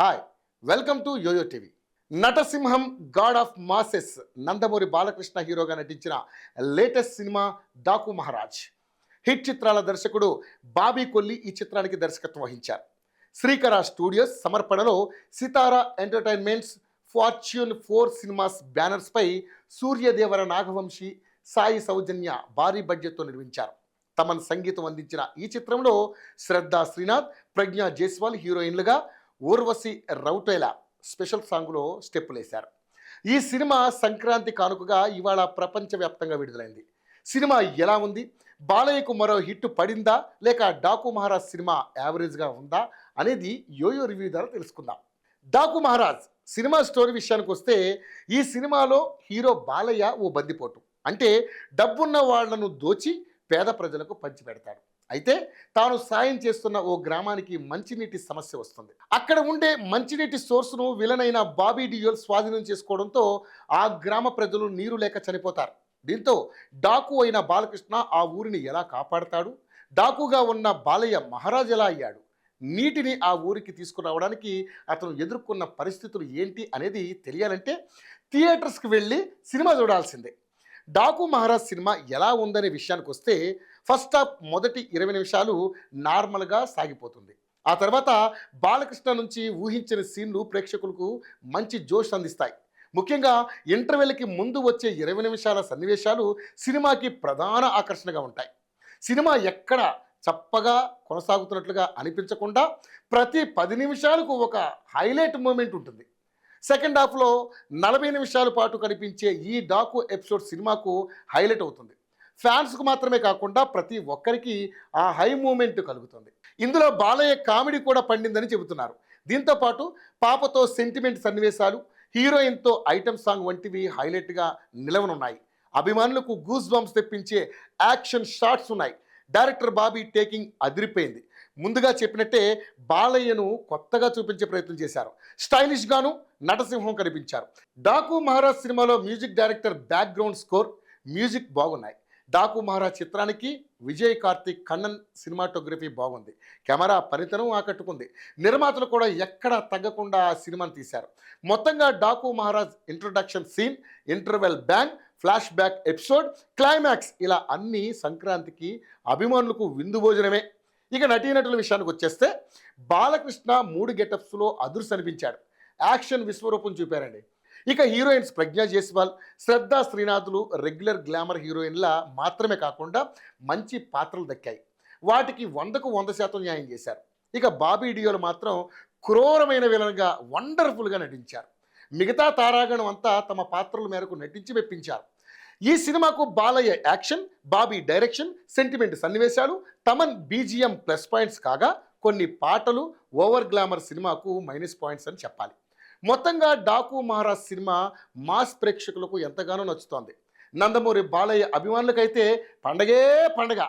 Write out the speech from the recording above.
Hi, welcome to YoYo TV. నటసింహం god of masses Nandamuri Balakrishna హీరోగా నటించిన latest cinema Daaku Maharaaj. Hit చిత్రాల దర్శకుడు బాబీ కొల్లి ఈ చిత్రానికి దర్శకత్వం వహించారు. శ్రీకర స్టూడియోస్ సమర్పణలో సితారా ఎంటర్టైన్మెంట్స్, ఫార్చ్యూన్ 4 సినిమాస్ బ్యానర్స్పై సూర్యదేవర నాగవంశీ, సాయి సౌజన్య భారీ బడ్జెట్తో నిర్మించారు. తమన్ సంగీతం అందించిన ఈ చిత్రంలో శ్రద్ధా శ్రీనాథ్, ప్రజ్ఞా జైస్వాల్ హీరోయిన్లుగా, ఊర్వశి రౌటేలా స్పెషల్ సాంగ్లో స్టెప్పులేశారు. ఈ సినిమా సంక్రాంతి కానుకగా ఇవాళ ప్రపంచవ్యాప్తంగా విడుదలైంది. సినిమా ఎలా ఉంది, బాలయ్యకు మరో హిట్ పడిందా లేక డాకు మహారాజ్ సినిమా యావరేజ్గా ఉందా అనేది యోయో రివ్యూ ద్వారా తెలుసుకుందాం. డాకు మహారాజ్ సినిమా స్టోరీ విషయానికి వస్తే, ఈ సినిమాలో హీరో బాలయ్య ఓ బందిపోటు, అంటే డబ్బున్న వాళ్లను దోచి పేద ప్రజలకు పంచిపెడతాడు. అయితే తాను సాయం చేస్తున్న ఓ గ్రామానికి మంచినీటి సమస్య వస్తుంది. అక్కడ ఉండే మంచినీటి సోర్సును విలన్ అయిన బాబీ డియోల్ స్వాధీనం చేసుకోవడంతో ఆ గ్రామ ప్రజలు నీరు లేక చనిపోతారు. దీంతో డాకు అయిన బాలకృష్ణ ఆ ఊరిని ఎలా కాపాడతాడు, డాకుగా ఉన్న బాలయ్య మహారాజ్ ఎలా అయ్యాడు, నీటిని ఆ ఊరికి తీసుకురావడానికి అతను ఎదుర్కొన్న పరిస్థితులు ఏంటి అనేది తెలియాలంటే థియేటర్స్కి వెళ్ళి సినిమా చూడాల్సిందే. డాకు మహారాజ్ సినిమా ఎలా ఉందనే విషయానికి వస్తే, ఫస్ట్ హాఫ్ మొదటి 20 నిమిషాలు నార్మల్గా సాగిపోతుంది. ఆ తర్వాత బాలకృష్ణ నుంచి ఊహించిన సీన్లు ప్రేక్షకులకు మంచి జోష్ అందిస్తాయి. ముఖ్యంగా ఇంటర్వెల్కి ముందు వచ్చే 20 నిమిషాల సన్నివేశాలు సినిమాకి ప్రధాన ఆకర్షణగా ఉంటాయి. సినిమా ఎక్కడ చప్పగా కొనసాగుతున్నట్లుగా అనిపించకుండా ప్రతి 10 నిమిషాలకు ఒక హైలైట్ మూమెంట్ ఉంటుంది. సెకండ్ హాఫ్లో 40 నిమిషాల పాటు కనిపించే ఈ డాకు ఎపిసోడ్ సినిమాకు హైలైట్ అవుతుంది. ఫ్యాన్స్కు మాత్రమే కాకుండా ప్రతి ఒక్కరికి ఆ హై మూమెంట్ కలుగుతుంది. ఇందులో బాలయ్య కామెడీ కూడా పండిందని చెబుతున్నారు. దీంతోపాటు పాపతో సెంటిమెంట్ సన్నివేశాలు, హీరోయిన్తో ఐటమ్ సాంగ్ వంటివి హైలైట్గా నిలవనున్నాయి. అభిమానులకు గూస్ బంప్స్ తెప్పించే యాక్షన్ షాట్స్ ఉన్నాయి. డైరెక్టర్ బాబీ టేకింగ్ అదిరిపోయింది. ముందుగా చెప్పినట్టే బాలయ్యను కొత్తగా చూపించే ప్రయత్నం చేశారు. స్టైలిష్గాను నటసింహం కనిపించారు. డాకు మహారాజ్ సినిమాలో music director background score, music బాగున్నాయి. డాకు మహారాజ్ చిత్రానికి విజయ్ కార్తిక్ కన్నన్ సినిమాటోగ్రఫీ బాగుంది. కెమెరా పనితనం ఆకట్టుకుంది. నిర్మాతలు కూడా ఎక్కడా తగ్గకుండా ఆ సినిమాను తీశారు. మొత్తంగా Daaku Maharaj introduction scene, interval bang, flash back episode, climax ఇలా అన్నీ సంక్రాంతికి అభిమానులకు విందు భోజనమే. ఇక నటీనటుల విషయానికి వచ్చేస్తే, బాలకృష్ణ 3 గెటప్స్లో అదుర్స్ అనిపించాడు. యాక్షన్ విశ్వరూపం చూపారండి. ఇక హీరోయిన్స్ ప్రజ్ఞా జైస్వాల్, శ్రద్ధా శ్రీనాథులు రెగ్యులర్ గ్లామర్ హీరోయిన్లా మాత్రమే కాకుండా మంచి పాత్రలు దక్కాయి. వాటికి 100కు 100% న్యాయం చేశారు. ఇక బాబీ డియోల్ మాత్రం క్రూరమైన విలన్గా వండర్ఫుల్గా నటించారు. మిగతా తారాగణం అంతా తమ పాత్రల మేరకు నటించి మెప్పించారు. ఈ సినిమాకు Balayya action, Bobby direction, sentiment సన్నివేశాలు, తమన్ బీజిఎం ప్లస్ పాయింట్స్ కాగా, కొన్ని పాటలు ఓవర్ గ్లామర్ సినిమాకు మైనస్ పాయింట్స్ అని చెప్పాలి. మొత్తంగా డాకు మహారాజ్ సినిమా మాస్ ప్రేక్షకులకు ఎంతగానో నచ్చుతోంది. నందమూరి బాలయ్య అభిమానులకైతే పండగే పండగ.